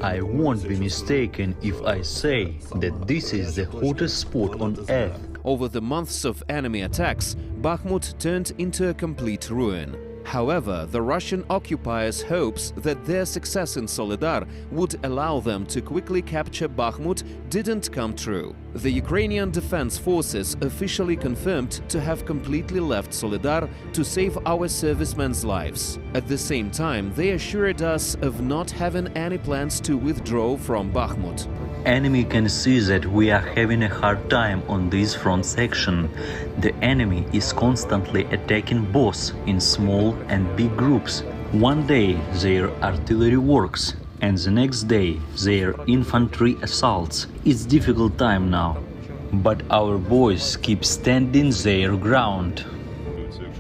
I won't be mistaken if I say that this is the hottest spot on earth. Over the months of enemy attacks, Bakhmut turned into a complete ruin. However, the Russian occupiers' hopes that their success in Soledar would allow them to quickly capture Bakhmut didn't come true. The Ukrainian Defense Forces officially confirmed to have completely left Soledar to save our servicemen's lives. At the same time, they assured us of not having any plans to withdraw from Bakhmut. Enemy can see that we are having a hard time on this front section. The enemy is constantly attacking both in small and big groups. One day their artillery works, and the next day their infantry assaults. It's difficult time now, but our boys keep standing their ground.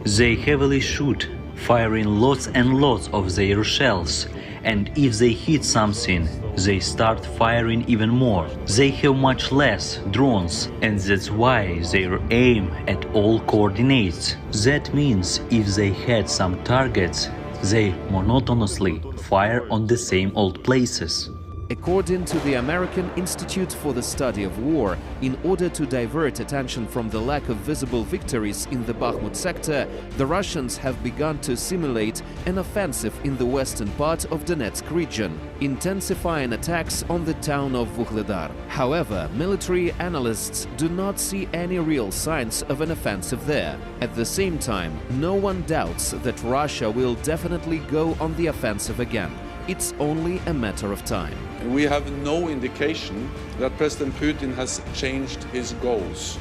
They heavily shoot, firing lots and lots of their shells, and if they hit something, they start firing even more. They have much less drones, and that's why they aim at all coordinates. That means if they had some targets, they monotonously fire on the same old places. According to the American Institute for the Study of War, in order to divert attention from the lack of visible victories in the Bakhmut sector, the Russians have begun to simulate an offensive in the western part of Donetsk region, intensifying attacks on the town of Vuhledar. However, military analysts do not see any real signs of an offensive there. At the same time, no one doubts that Russia will definitely go on the offensive again. It's only a matter of time. We have no indication that President Putin has changed his goals.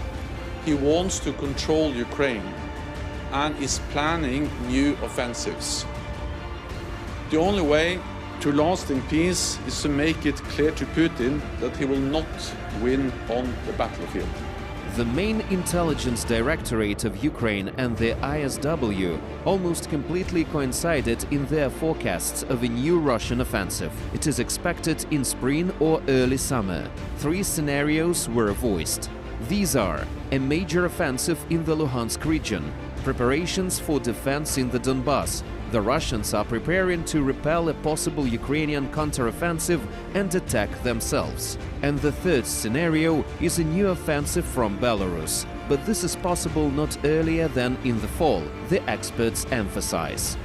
He wants to control Ukraine and is planning new offensives. The only way to lasting peace is to make it clear to Putin that he will not win on the battlefield. The main intelligence directorate of Ukraine and the ISW almost completely coincided in their forecasts of a new Russian offensive. It is expected in spring or early summer. 3 scenarios were voiced. These are a major offensive in the Luhansk region, preparations for defense in the Donbass. The Russians are preparing to repel a possible Ukrainian counteroffensive and attack themselves. And the third scenario is a new offensive from Belarus. But this is possible not earlier than in the fall, the experts emphasize.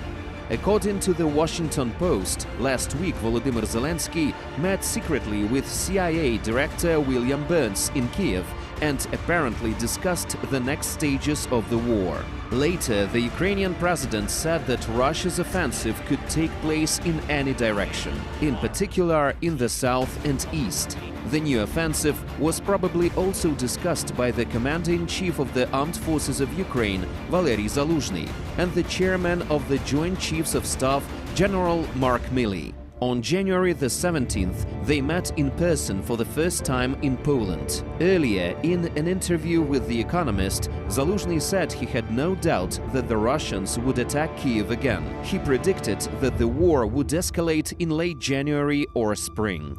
According to the Washington Post, last week Volodymyr Zelensky met secretly with CIA Director William Burns in Kiev and apparently discussed the next stages of the war. Later, the Ukrainian president said that Russia's offensive could take place in any direction, in particular in the south and east. The new offensive was probably also discussed by the commander-in-chief of the Armed Forces of Ukraine, Valery Zaluzhny, and the chairman of the Joint Chiefs of Staff, General Mark Milley. On January the 17th, they met in person for the first time in Poland. Earlier, in an interview with The Economist, Zaluzhny said he had no doubt that the Russians would attack Kyiv again. He predicted that the war would escalate in late January or spring.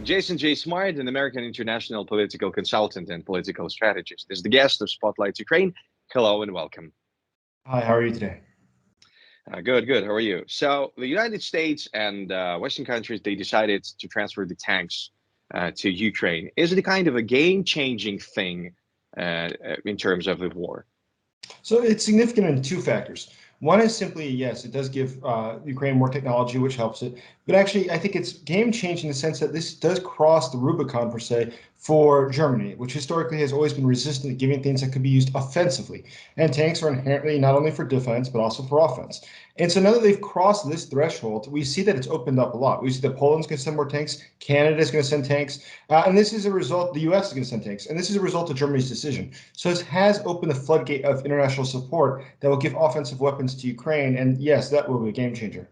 Jason J. Smart, an American international political consultant and political strategist, is the guest of Spotlight Ukraine. Hello and welcome. Hi, how are you today? Good. How are you? So the United States and Western countries, they decided to transfer the tanks to Ukraine. Is it a kind of a game-changing thing in terms of the war? So it's significant in 2 factors. One is simply, yes, it does give Ukraine more technology, which helps it. But actually, I think it's game-changing in the sense that this does cross the Rubicon, per se, for Germany, which historically has always been resistant to giving things that could be used offensively. And tanks are inherently not only for defense, but also for offense. And so now that they've crossed this threshold, we see that it's opened up a lot. We see that Poland's going to send more tanks, Canada is going to send tanks, and this is a result, the US is going to send tanks, and this is a result of Germany's decision. So it has opened the floodgate of international support that will give offensive weapons to Ukraine, and yes, that will be a game changer.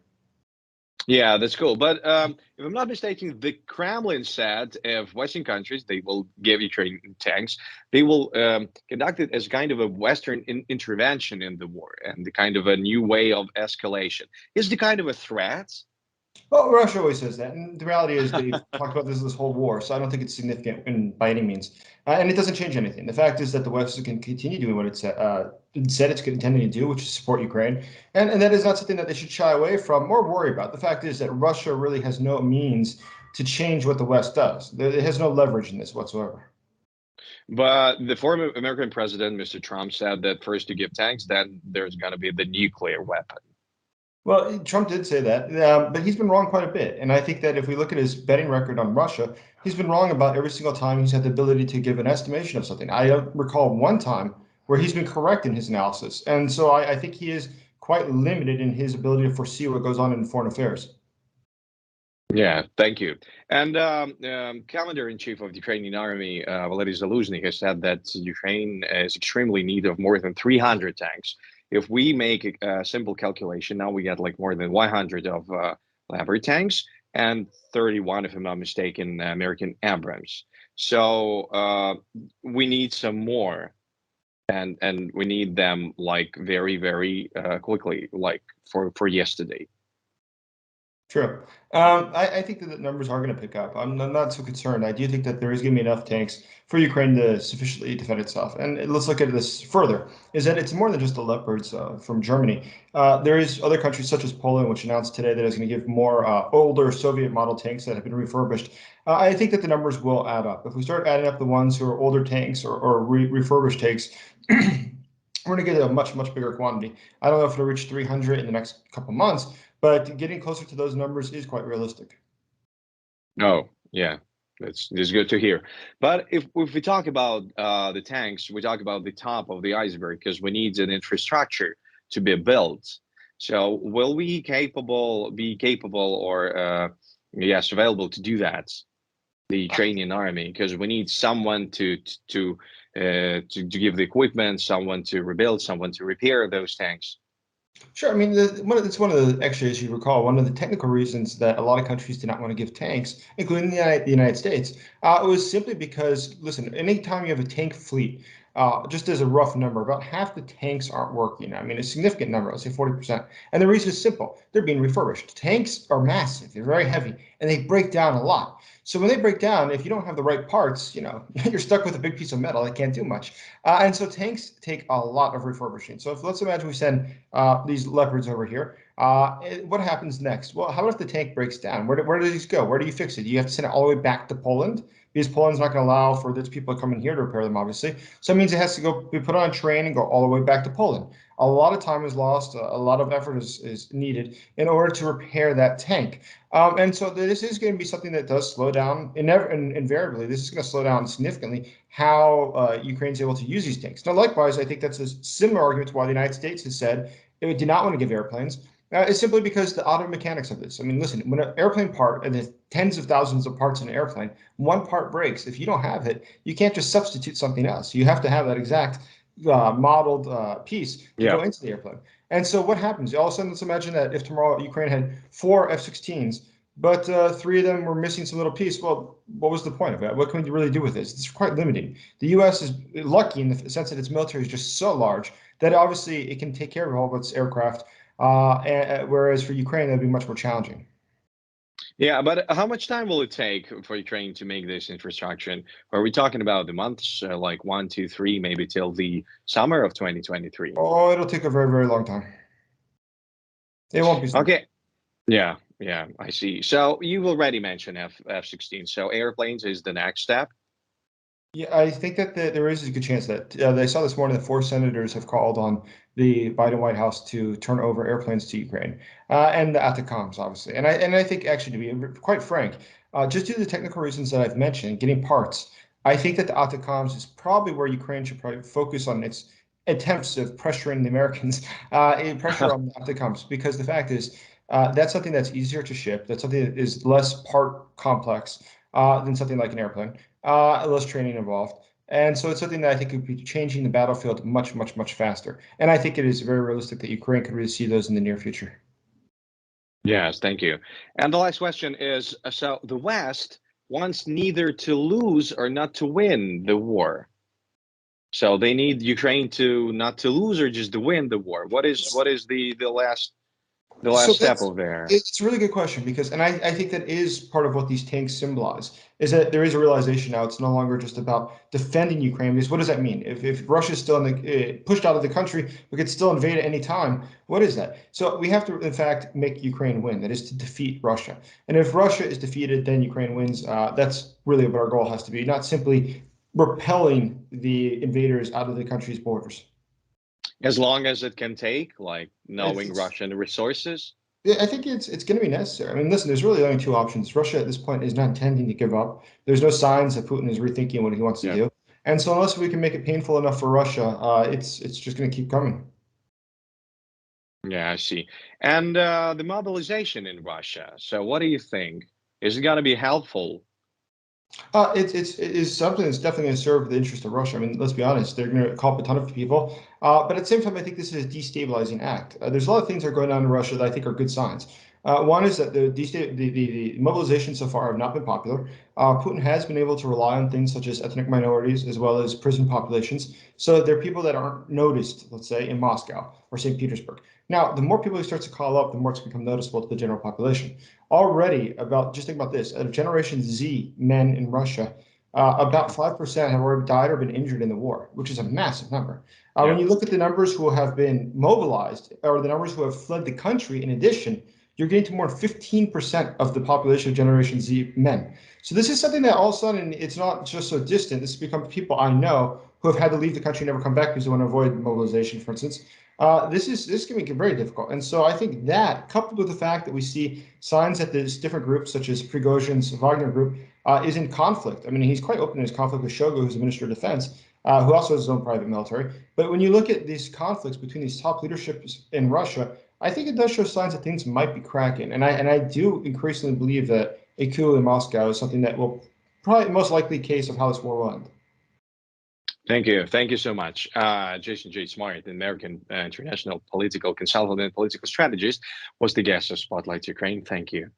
Yeah, that's cool. But if I'm not mistaken, the Kremlin said if Western countries, they will give Ukraine tanks, they will conduct it as kind of a Western intervention in the war and the kind of a new way of escalation. Is the kind of a threat? Well, Russia always says that, and the reality is they've talked about this whole war, so I don't think it's significant by any means. And it doesn't change anything. The fact is that the West can continue doing what it said it's intending to do, which is support Ukraine. And that is not something that they should shy away from or worry about. The fact is that Russia really has no means to change what the West does. It has no leverage in this whatsoever. But the former American president, Mr. Trump, said that first you give tanks, then there's going to be the nuclear weapon. Well, Trump did say that, but he's been wrong quite a bit. And I think that if we look at his betting record on Russia, he's been wrong about every single time he's had the ability to give an estimation of something. I don't recall one time where he's been correct in his analysis. And so I think he is quite limited in his ability to foresee what goes on in foreign affairs. Yeah, thank you. And Commander-in-Chief of the Ukrainian Army, Valery Zaluzhny, has said that Ukraine is extremely in need of more than 300 tanks. If we make a simple calculation, now we get like more than 100 of Leopard tanks and 31, if I'm not mistaken, American Abrams. So we need some more, and we need them like very, very quickly, like for yesterday. True. I think that the numbers are going to pick up. I'm not so concerned. I do think that there is going to be enough tanks for Ukraine to sufficiently defend itself. And let's look at this further, is that it's more than just the Leopards from Germany. There is other countries such as Poland, which announced today that it's going to give more older Soviet model tanks that have been refurbished. I think that the numbers will add up. If we start adding up the ones who are older tanks or refurbished tanks, we're going to get a much, much bigger quantity. I don't know if it'll reach 300 in the next couple months, but getting closer to those numbers is quite realistic. Oh, yeah, that's good to hear. But if we talk about the tanks, we talk about the top of the iceberg because we need an infrastructure to be built. So will we be capable or yes, available to do that? The Ukrainian army, because we need someone to give the equipment, someone to rebuild, someone to repair those tanks. Sure. I mean, it's one of the, actually, as you recall, one of the technical reasons that a lot of countries did not want to give tanks, including the United States, it was simply because, listen, anytime you have a tank fleet, just as a rough number, about half the tanks aren't working. I mean, a significant number, let's say 40%. And the reason is simple. They're being refurbished. Tanks are massive. They're very heavy, and they break down a lot. So when they break down, if you don't have the right parts, you're stuck with a big piece of metal that can't do much. And so tanks take a lot of refurbishing. So let's imagine we send these Leopards over here. What happens next? Well, how about if the tank breaks down? Where do these go? Where do you fix it? Do you have to send it all the way back to Poland? Because Poland's not going to allow for these people to come in here to repair them, obviously. So it means it has to be put on a train and go all the way back to Poland. A lot of time is lost. A lot of effort is needed in order to repair that tank. And so this is going to be something that does slow down. Invariably, this is going to slow down significantly how Ukraine's able to use these tanks. Now, likewise, I think that's a similar argument to why the United States has said it did not want to give airplanes. It's simply because the auto mechanics of this. I mean, listen, when an airplane part, and there's tens of thousands of parts in an airplane, one part breaks. If you don't have it, you can't just substitute something else. You have to have that exact modeled piece to go into the airplane. And so what happens? All of a sudden, let's imagine that if tomorrow Ukraine had 4 F-16s, but 3 of them were missing some little piece. Well, what was the point of that? What can we really do with this? It's quite limiting. The U.S. is lucky in the sense that its military is just so large that obviously it can take care of all of its aircraft. Whereas for Ukraine, that'd be much more challenging. Yeah, but how much time will it take for Ukraine to make this infrastructure? Are we talking about the months, like 1, 2, 3, maybe till the summer of 2023? Oh, it'll take a very, very long time. It won't be. Okay. Yeah, I see. So you've already mentioned F-16. So airplanes is the next step. Yeah, I think that there is a good chance that I saw this morning that 4 senators have called on the Biden White House to turn over airplanes to Ukraine and the ATACMS, obviously. And I think, actually, to be quite frank, just due to the technical reasons that I've mentioned, getting parts, I think that the ATACMS is probably where Ukraine should probably focus on its attempts of pressuring the Americans, pressure on the ATACMS, because the fact is that's something that's easier to ship. That's something that is less part complex than something like an airplane. Less training involved. And so it's something that I think could be changing the battlefield much, much, much faster. And I think it is very realistic that Ukraine could really see those in the near future. Yes, thank you. And the last question is, so the West wants neither to lose or not to win the war. So they need Ukraine to not to lose or just to win the war. What is the last the last step over there? It's a really good question because, and I think that is part of what these tanks symbolize, is that there is a realization now it's no longer just about defending Ukraine. Because what does that mean? If Russia is still pushed out of the country, we could still invade at any time. What is that? So we have to, in fact, make Ukraine win. That is to defeat Russia. And if Russia is defeated, then Ukraine wins. That's really what our goal has to be, not simply repelling the invaders out of the country's borders. As long as it can take, like knowing Russian resources? Yeah, I think it's going to be necessary. I mean, listen, there's really only two options. Russia at this point is not intending to give up. There's no signs that Putin is rethinking what he wants to do. And so unless we can make it painful enough for Russia, it's just going to keep coming. Yeah, I see. And the mobilization in Russia. So what do you think? Is it going to be helpful? It's something that's definitely going to serve the interest of Russia. I mean, let's be honest, they're going to call up a ton of people. But at the same time, I think this is a destabilizing act. There's a lot of things that are going on in Russia that I think are good signs. One is that the mobilization so far have not been popular. Putin has been able to rely on things such as ethnic minorities as well as prison populations. So there are people that aren't noticed, let's say, in Moscow or St. Petersburg. Now, the more people he starts to call up, the more it's become noticeable to the general population. Already, just think about this, out of Generation Z men in Russia, about 5% have already died or been injured in the war, which is a massive number. When you look at the numbers who have been mobilized or the numbers who have fled the country in addition, you're getting to more than 15% of the population of Generation Z men. So this is something that all of a sudden, it's not just so distant. This has become people I know who have had to leave the country and never come back because they want to avoid mobilization, for instance. This is going to make it very difficult. And so I think that, coupled with the fact that we see signs that there's different groups, such as Prigozhin's Wagner group, is in conflict. I mean, he's quite open in his conflict with Shoigu, who's the Minister of Defense, who also has his own private military. But when you look at these conflicts between these top leaderships in Russia, I think it does show signs that things might be cracking. And I do increasingly believe that a coup in Moscow is something that will probably most likely case of how this war will end. Thank you. Thank you so much. Jason J. Smart, an American international political consultant and political strategist, was the guest of Spotlight Ukraine. Thank you.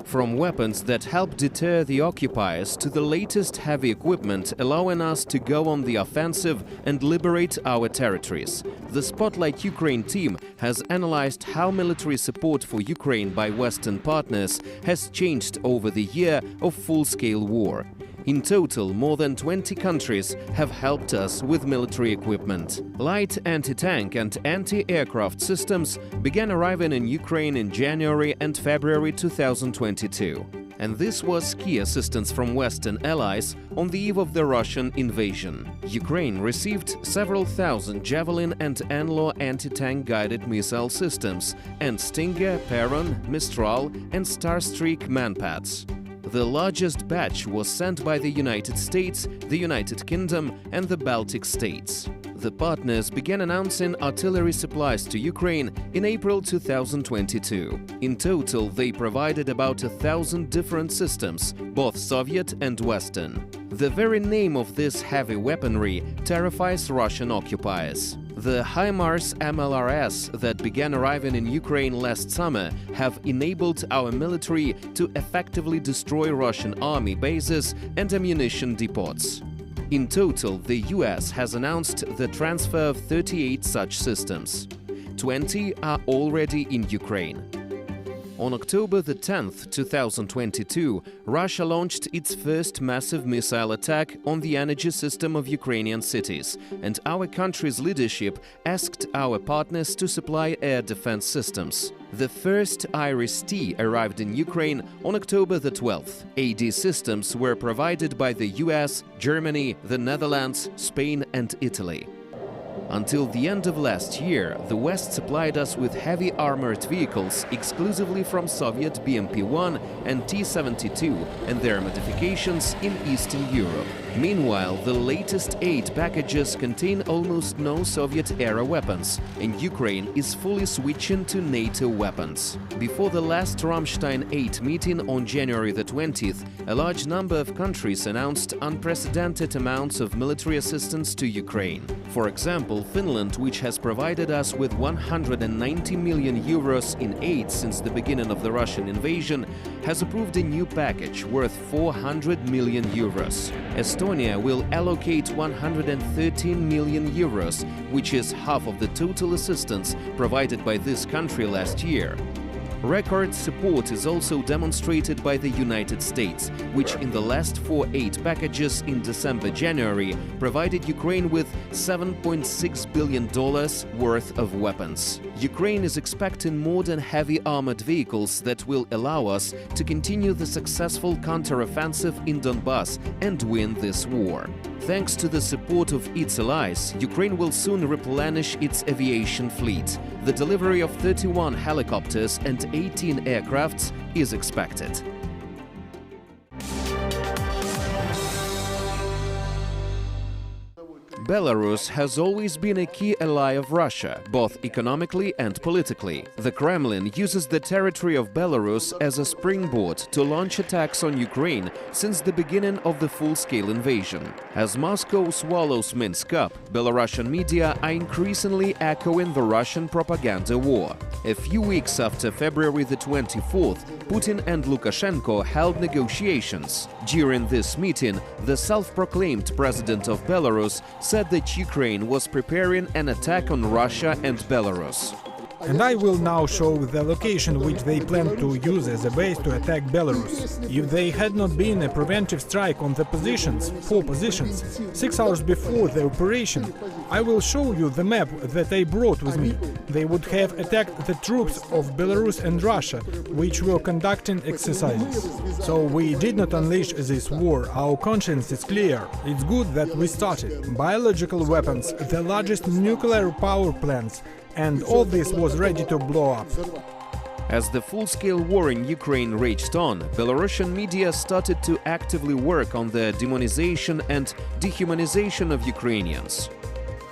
From weapons that help deter the occupiers to the latest heavy equipment allowing us to go on the offensive and liberate our territories, the Spotlight Ukraine team has analyzed how military support for Ukraine by Western partners has changed over the year of full-scale war. In total, more than 20 countries have helped us with military equipment. Light anti-tank and anti-aircraft systems began arriving in Ukraine in January and February 2022. And this was key assistance from Western allies on the eve of the Russian invasion. Ukraine received several thousand Javelin and Anlo anti-tank guided missile systems and Stinger, Perron, Mistral and Starstreak manpads. The largest batch was sent by the United States, the United Kingdom and the Baltic states. The partners began announcing artillery supplies to Ukraine in April 2022. In total, they provided about 1,000 different systems, both Soviet and Western. The very name of this heavy weaponry terrifies Russian occupiers. The HIMARS MLRS that began arriving in Ukraine last summer have enabled our military to effectively destroy Russian army bases and ammunition depots. In total, the US has announced the transfer of 38 such systems. 20 are already in Ukraine. On October the 10th, 2022, Russia launched its first massive missile attack on the energy system of Ukrainian cities, and our country's leadership asked our partners to supply air defense systems. The first IRIS-T arrived in Ukraine on October the 12th. AD systems were provided by the US, Germany, the Netherlands, Spain and Italy. Until the end of last year, the West supplied us with heavy armored vehicles exclusively from Soviet BMP-1 and T-72 and their modifications in Eastern Europe. Meanwhile, the latest aid packages contain almost no Soviet-era weapons, and Ukraine is fully switching to NATO weapons. Before the last Ramstein 8 meeting on January the 20th, a large number of countries announced unprecedented amounts of military assistance to Ukraine. For example, Finland, which has provided us with 190 million euros in aid since the beginning of the Russian invasion, has approved a new package worth 400 million euros. Estonia will allocate 113 million euros, which is half of the total assistance provided by this country last year. Record support is also demonstrated by the United States, which in the last 4 aid packages in December-January provided Ukraine with $7.6 billion worth of weapons. Ukraine is expecting modern heavy armored vehicles that will allow us to continue the successful counteroffensive in Donbass and win this war. Thanks to the support of its allies, Ukraine will soon replenish its aviation fleet. The delivery of 31 helicopters and 18 aircrafts is expected. Belarus has always been a key ally of Russia, both economically and politically. The Kremlin uses the territory of Belarus as a springboard to launch attacks on Ukraine since the beginning of the full-scale invasion. As Moscow swallows Minsk up, Belarusian media are increasingly echoing the Russian propaganda war. A few weeks after February the 24th, Putin and Lukashenko held negotiations. During this meeting, the self-proclaimed president of Belarus said that Ukraine was preparing an attack on Russia and Belarus. And I will now show the location which they plan to use as a base to attack Belarus. If they had not been a preventive strike on the positions, 4 positions, 6 hours before the operation, I will show you the map that I brought with me. They would have attacked the troops of Belarus and Russia, which were conducting exercises. So we did not unleash this war. Our conscience is clear. It's good that we started. Biological weapons, the largest nuclear power plants, and all this was ready to blow up. As the full-scale war in Ukraine raged on, Belarusian media started to actively work on the demonization and dehumanization of Ukrainians.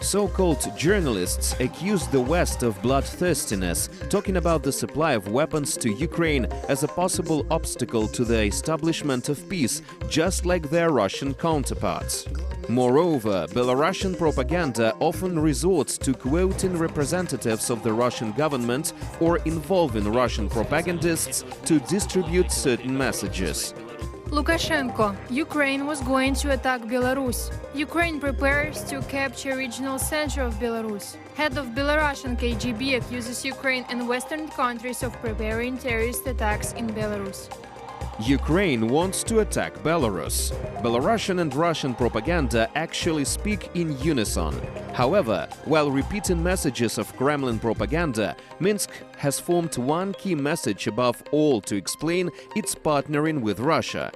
So-called journalists accused the West of bloodthirstiness, talking about the supply of weapons to Ukraine as a possible obstacle to the establishment of peace, just like their Russian counterparts. Moreover, Belarusian propaganda often resorts to quoting representatives of the Russian government or involving Russian propagandists to distribute certain messages. Lukashenko. Ukraine was going to attack Belarus. Ukraine prepares to capture regional center of Belarus. Head of Belarusian KGB accuses Ukraine and Western countries of preparing terrorist attacks in Belarus. Ukraine wants to attack Belarus. Belarusian and Russian propaganda actually speak in unison. However, while repeating messages of Kremlin propaganda, Minsk has formed one key message above all to explain its partnering with Russia.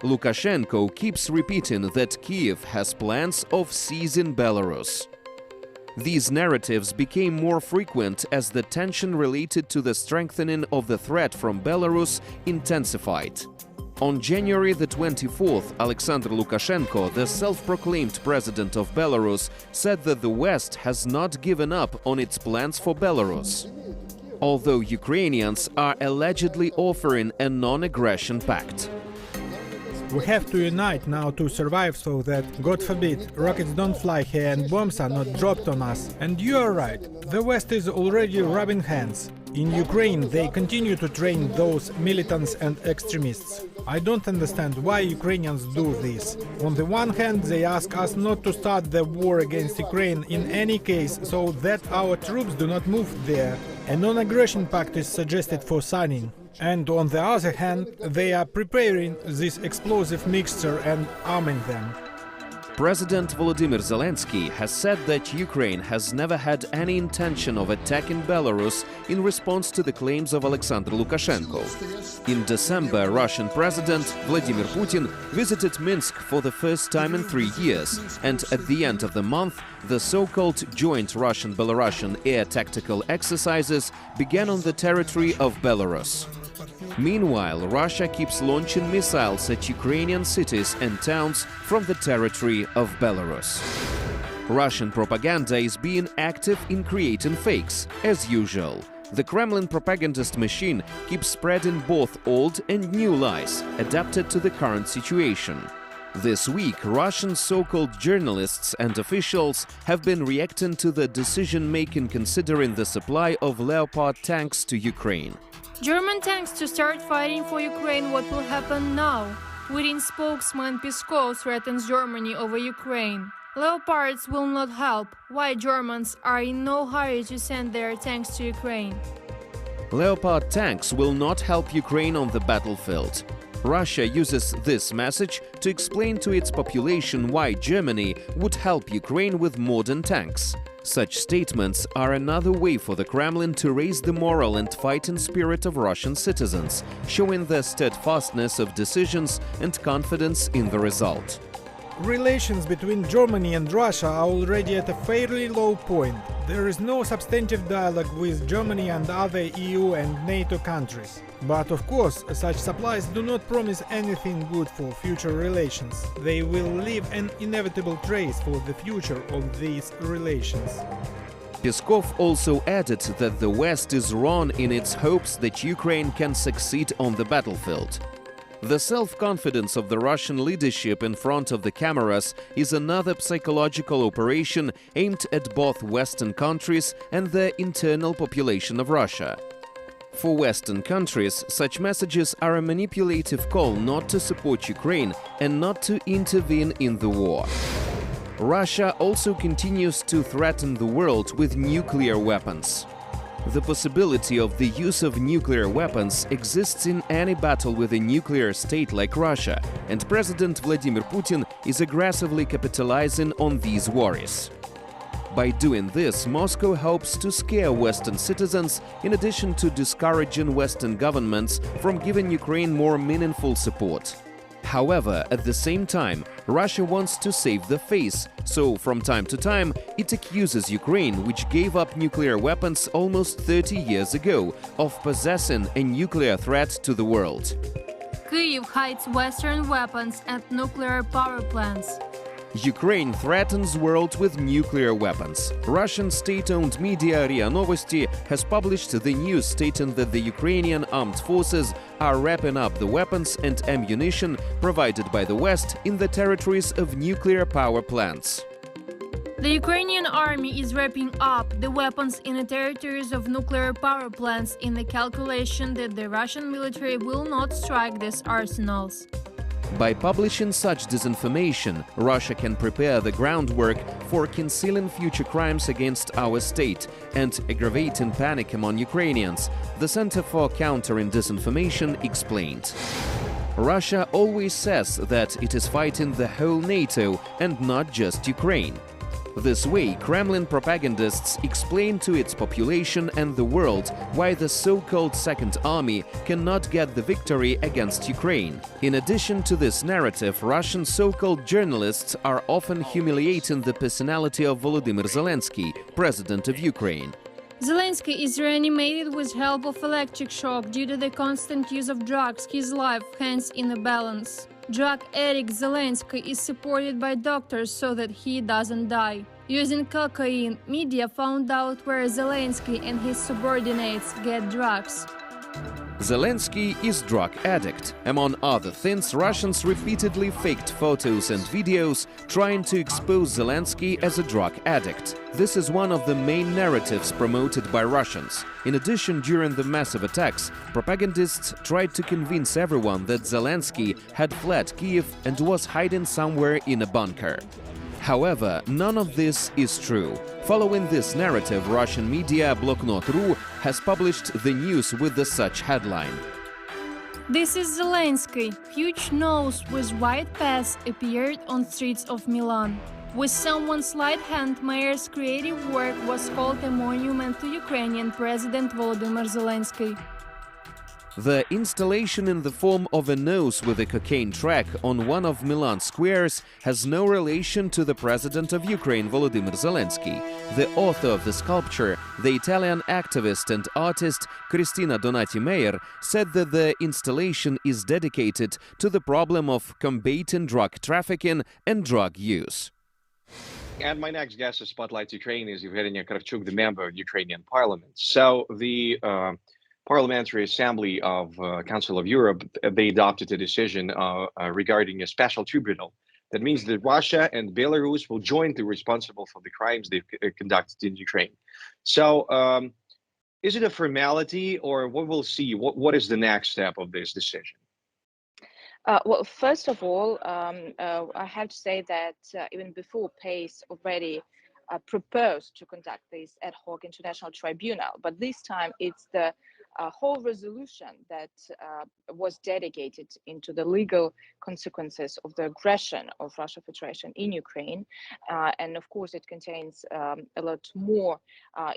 Lukashenko keeps repeating that Kiev has plans of seizing Belarus. These narratives became more frequent as the tension related to the strengthening of the threat from Belarus intensified. On January the 24th, Alexander Lukashenko, the self-proclaimed president of Belarus, said that the West has not given up on its plans for Belarus, although Ukrainians are allegedly offering a non-aggression pact. We have to unite now to survive so that, God forbid, rockets don't fly here and bombs are not dropped on us. And you are right, the West is already rubbing hands. In Ukraine, they continue to train those militants and extremists. I don't understand why Ukrainians do this. On the one hand, they ask us not to start the war against Ukraine in any case, so that our troops do not move there. A non-aggression pact is suggested for signing. And on the other hand, they are preparing this explosive mixture and arming them. President Volodymyr Zelensky has said that Ukraine has never had any intention of attacking Belarus in response to the claims of Alexander Lukashenko. In December, Russian President Vladimir Putin visited Minsk for the first time in 3 years, and at the end of the month, the so-called joint Russian-Belarusian air tactical exercises began on the territory of Belarus. Meanwhile, Russia keeps launching missiles at Ukrainian cities and towns from the territory of Belarus. Russian propaganda is being active in creating fakes, as usual. The Kremlin propagandist machine keeps spreading both old and new lies, adapted to the current situation. This week, Russian so-called journalists and officials have been reacting to the decision-making considering the supply of Leopard tanks to Ukraine. German tanks to start fighting for Ukraine. What will happen now? Putin spokesman Peskov threatens Germany over Ukraine. Leopards will not help. Why Germans are in no hurry to send their tanks to Ukraine. Leopard tanks will not help Ukraine on the battlefield. Russia uses this message to explain to its population why Germany would help Ukraine with modern tanks. Such statements are another way for the Kremlin to raise the moral and fighting spirit of Russian citizens, showing their steadfastness of decisions and confidence in the result. Relations between Germany and Russia are already at a fairly low point. There is no substantive dialogue with Germany and other EU and NATO countries. But of course, such supplies do not promise anything good for future relations. They will leave an inevitable trace for the future of these relations. Peskov also added that the West is wrong in its hopes that Ukraine can succeed on the battlefield. The self-confidence of the Russian leadership in front of the cameras is another psychological operation aimed at both Western countries and the internal population of Russia. For Western countries, such messages are a manipulative call not to support Ukraine and not to intervene in the war. Russia also continues to threaten the world with nuclear weapons. The possibility of the use of nuclear weapons exists in any battle with a nuclear state like Russia, and President Vladimir Putin is aggressively capitalizing on these worries. By doing this, Moscow hopes to scare Western citizens in addition to discouraging Western governments from giving Ukraine more meaningful support. However, at the same time, Russia wants to save the face, so from time to time it accuses Ukraine, which gave up nuclear weapons almost 30 years ago, of possessing a nuclear threat to the world. Kyiv hides Western weapons at nuclear power plants. Ukraine threatens world with nuclear weapons. Russian state-owned media RIA Novosti has published the news stating that the Ukrainian Armed Forces are wrapping up the weapons and ammunition provided by the West in the territories of nuclear power plants. The Ukrainian army is wrapping up the weapons in the territories of nuclear power plants in the calculation that the Russian military will not strike these arsenals. By publishing such disinformation, Russia can prepare the groundwork for concealing future crimes against our state and aggravating panic among Ukrainians, the Center for Countering Disinformation explained. Russia always says that it is fighting the whole NATO and not just Ukraine. This way, Kremlin propagandists explain to its population and the world why the so-called Second Army cannot get the victory against Ukraine. In addition to this narrative, Russian so-called journalists are often humiliating the personality of Volodymyr Zelensky, president of Ukraine. Zelensky is reanimated with help of electric shock due to the constant use of drugs. His life hangs in a balance. Drug addict Zelensky is supported by doctors so that he doesn't die. Using cocaine, media found out where Zelensky and his subordinates get drugs. Zelensky is drug addict. Among other things, Russians repeatedly faked photos and videos trying to expose Zelensky as a drug addict. This is one of the main narratives promoted by Russians. In addition, during the massive attacks, propagandists tried to convince everyone that Zelensky had fled Kyiv and was hiding somewhere in a bunker. However, none of this is true. Following this narrative, Russian media Bloknot.ru has published the news with the such headline. This is Zelensky. Huge nose with white pads appeared on streets of Milan. With someone's light hand, mayor's creative work was called a monument to Ukrainian President Volodymyr Zelensky. The installation in the form of a nose with a cocaine track on one of Milan's squares has no relation to the president of Ukraine, Volodymyr Zelensky. The author of the sculpture, the Italian activist and artist Cristina Donati Meyer, said that the installation is dedicated to the problem of combating drug trafficking and drug use. And my next guest of Spotlight Ukraine is Yevheniia Kravchuk, the member of Ukrainian Parliament. So the Parliamentary Assembly of Council of Europe, they adopted a decision regarding a special tribunal. That means that Russia and Belarus will jointly responsible for the crimes they've conducted in Ukraine. So is it a formality, or what we'll see? What is the next step of this decision? Well, first of all, I have to say that even before PACE already proposed to conduct this ad hoc international tribunal, but this time it's the whole resolution that was dedicated into the legal consequences of the aggression of Russian Federation in Ukraine. And of course, it contains a lot more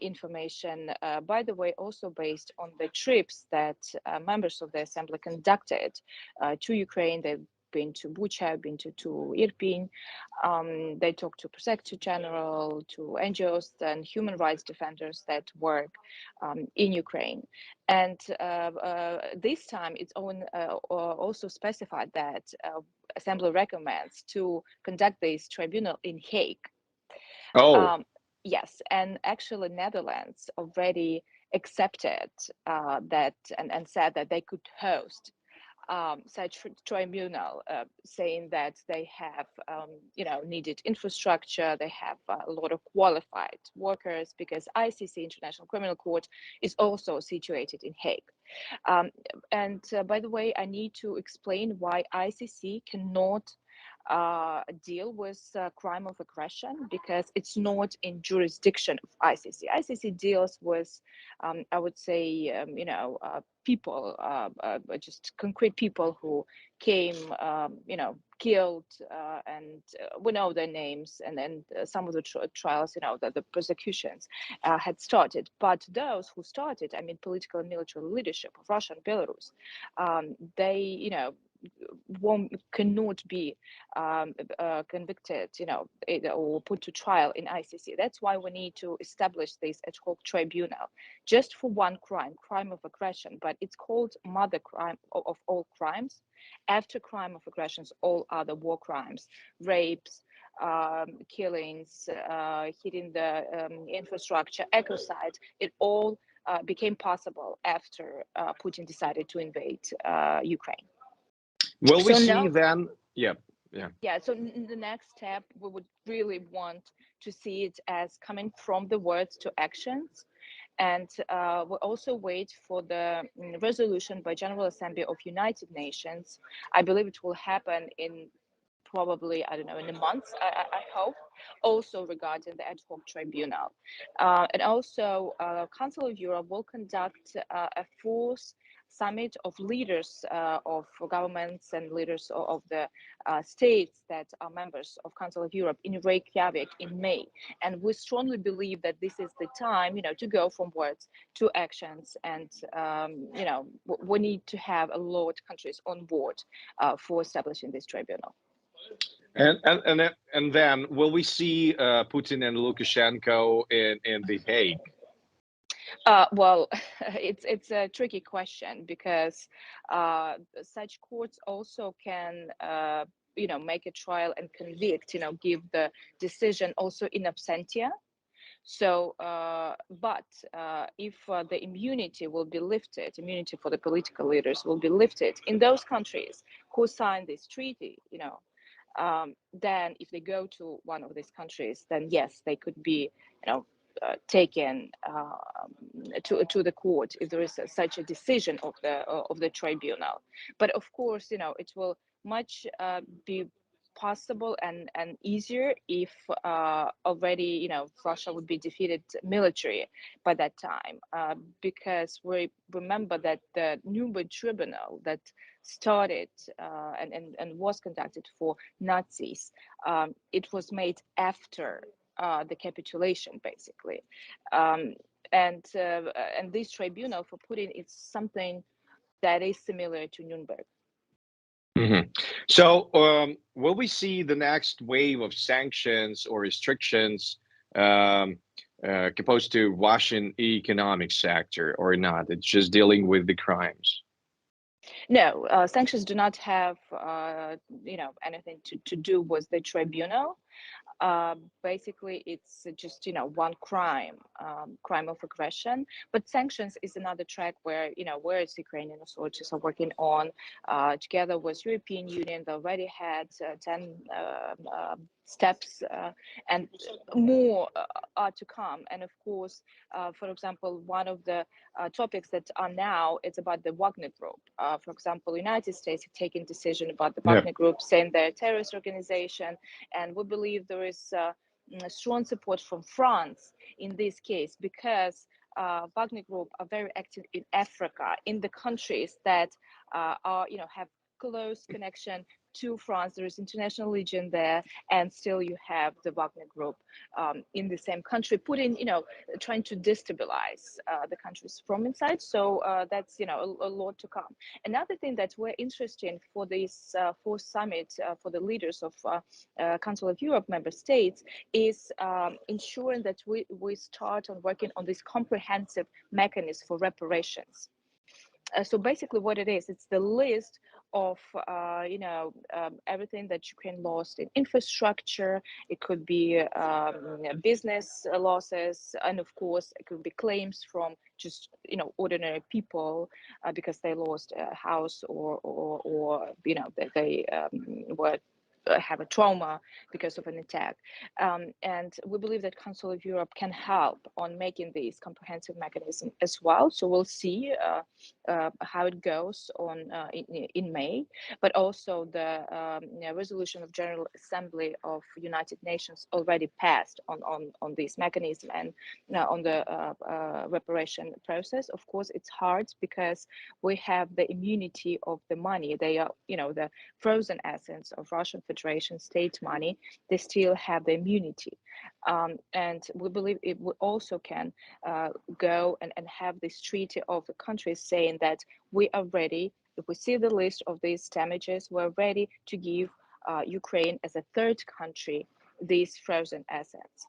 information, by the way, also based on the trips that members of the assembly conducted to Ukraine. They've been to Bucha, been to Irpin. They talked to Prosecutor General, to NGOs and human rights defenders that work in Ukraine. And this time, it's also specified that Assembly recommends to conduct this tribunal in Hague. Oh, Yes, and actually, Netherlands already accepted that and said that they could host such tribunal, saying that they have, needed infrastructure, they have a lot of qualified workers, because ICC, International Criminal Court, is also situated in Hague. And by the way, I need to explain why ICC cannot deal with crime of aggression, because it's not in jurisdiction of ICC. ICC deals with, I would say, people, just concrete people who came, killed, and we know their names, and then some of the trials, the prosecutions had started. But those who started, I mean, political and military leadership of Russia and Belarus, they, cannot be convicted, or put to trial in ICC. That's why we need to establish this ad hoc tribunal just for one crime of aggression. But it's called mother crime of all crimes. After crime of aggressions, all other war crimes, rapes, killings, hitting the infrastructure, ecocide, it all became possible after Putin decided to invade Ukraine. will we So see now, then? Yeah, yeah. yeah, so the next step, we would really want to see it as coming from the words to actions. And we also wait for the resolution by General Assembly of United Nations. I believe it will happen in probably, I don't know, in a month, I hope, also regarding the ad hoc tribunal. And also, Council of Europe will conduct a fourth summit of leaders of governments and leaders of the states that are members of Council of Europe in Reykjavik in May. And we strongly believe that this is the time, to go from words to actions. And, we need to have a lot of countries on board for establishing this tribunal. And then will we see Putin and Lukashenko in The Hague? Well, it's a tricky question, because such courts also can, make a trial and convict, give the decision also in absentia. So, but if the immunity will be lifted, immunity for the political leaders will be lifted in those countries who signed this treaty, then if they go to one of these countries, then yes, they could be, taken to the court if there is such a decision of the tribunal. But of course, it will much be possible and easier if already, Russia would be defeated military by that time, because we remember that the Nuremberg tribunal that started and was conducted for Nazis, it was made after the capitulation, basically, and this tribunal for Putin is something that is similar to Nuremberg. Mm-hmm. So, will we see the next wave of sanctions or restrictions opposed to Russian economic sector, or not? It's just dealing with the crimes. No, sanctions do not have, anything to do with the tribunal. Basically, it's just, one crime of aggression. But sanctions is another track where, whereas Ukrainian authorities are working on, together with European Union. They already had 10 steps, and more are to come. And of course, for example, one of the topics that are now, it's about the Wagner Group. For example, United States have taken decision about the Wagner Group, saying they're a terrorist organization, and we believe there is strong support from France in this case, because Wagner Group are very active in Africa, in the countries that are, have close connection to France. There is international legion there, and still you have the Wagner Group in the same country, putting, trying to destabilize the countries from inside. So that's, a lot to come. Another thing that we're interested in for this fourth summit for the leaders of Council of Europe member states is ensuring that we start on working on this comprehensive mechanism for reparations. So basically what it is, it's the list of, everything that Ukraine lost in infrastructure. It could be business losses, and of course, it could be claims from just, ordinary people because they lost a house or they were have a trauma because of an attack. And we believe that Council of Europe can help on making these comprehensive mechanism as well. So we'll see how it goes on in May, but also the resolution of General Assembly of United Nations already passed on this mechanism and on the reparation process. Of course, it's hard because we have the immunity of the money. They are, the frozen assets of Russian Federation state money. They still have the immunity, and we believe it also can go and have this treaty of the countries saying that we are ready. If we see the list of these damages, we're ready to give Ukraine as a third country these frozen assets.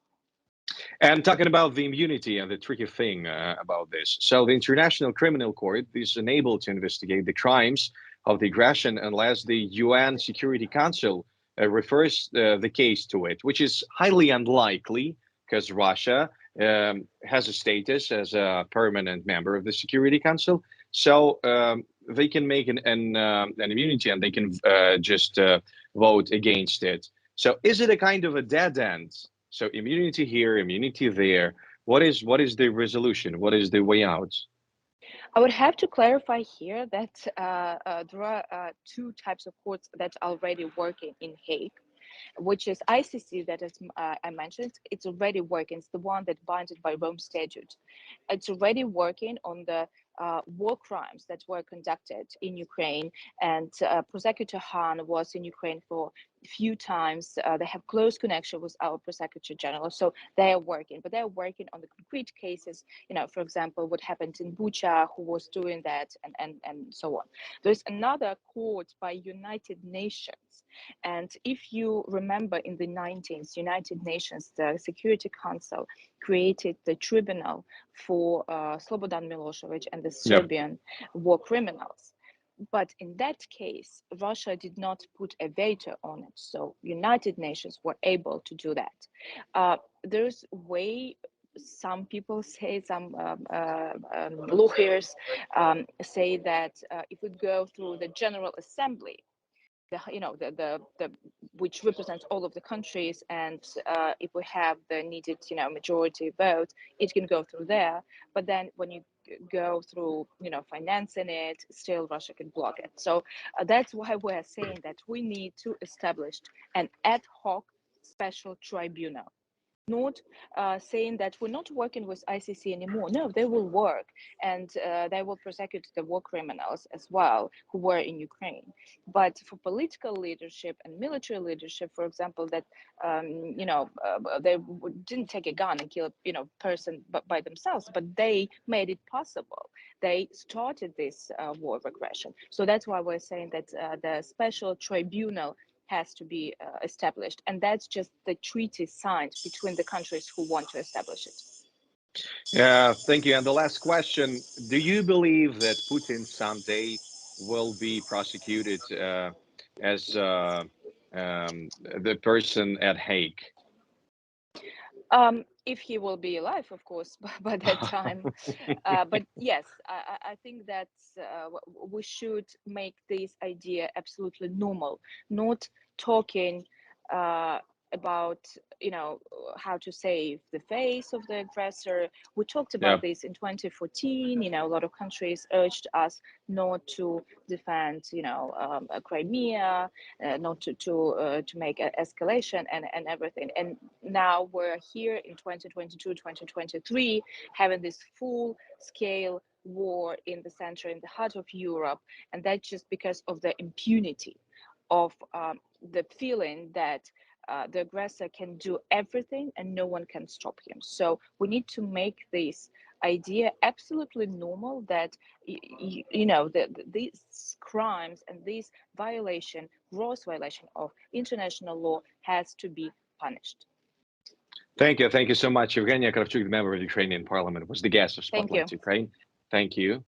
And talking about the immunity and the tricky thing about this. So the International Criminal Court is unable to investigate the crimes of the aggression unless the UN Security Council refers the case to it, which is highly unlikely because Russia has a status as a permanent member of the Security Council. So they can make an immunity and they can just vote against it. So is it a kind of a dead end? So immunity here, immunity there. What is the resolution? What is the way out? I would have to clarify here that there are two types of courts that are already working in Hague, which is ICC that, as I mentioned, it's already working. It's the one that binded by Rome Statute. It's already working on the war crimes that were conducted in Ukraine, and Prosecutor Han was in Ukraine for a few times. They have close connection with our Prosecutor General, so they are working, but they're working on the concrete cases, for example, what happened in Bucha, who was doing that, and so on. There's another court by United Nations, and if you remember in the 19th, United Nations, the Security Council created the tribunal for Slobodan Milosevic and the Serbian war criminals. But in that case, Russia did not put a veto on it. So United Nations were able to do that. There's a way, some people say, some lawyers say that if we go through the General Assembly, which represents all of the countries, and if we have the needed majority vote, it can go through there. But then when you go through financing it, still Russia can block it. So that's why we're saying that we need to establish an ad hoc special tribunal. Not saying that we're not working with ICC anymore. No, they will work, and they will prosecute the war criminals as well who were in Ukraine. But for political leadership and military leadership, for example, that they didn't take a gun and kill a person by themselves, but they made it possible. They started this war of aggression. So that's why we're saying that the special tribunal has to be established, and that's just the treaty signed between the countries who want to establish it. Yeah, thank you. And the last question: do you believe that Putin someday will be prosecuted as the person at Hague? If he will be alive, of course, by that time. But yes, I think that we should make this idea absolutely normal, not talking about how to save the face of the aggressor. We talked Yeah. about this in 2014. A lot of countries urged us not to defend Crimea, not to make an escalation and everything. And now we're here in 2022 2023 having this full scale war in the center, in the heart of Europe, and that's just because of the impunity of the feeling that the aggressor can do everything and no one can stop him. So we need to make this idea absolutely normal that these crimes and this gross violation of international law has to be punished. Thank you so much. Yevheniia Kravchuk, the member of the Ukrainian parliament, was the guest of Thank you. Spotlight Ukraine. Thank you.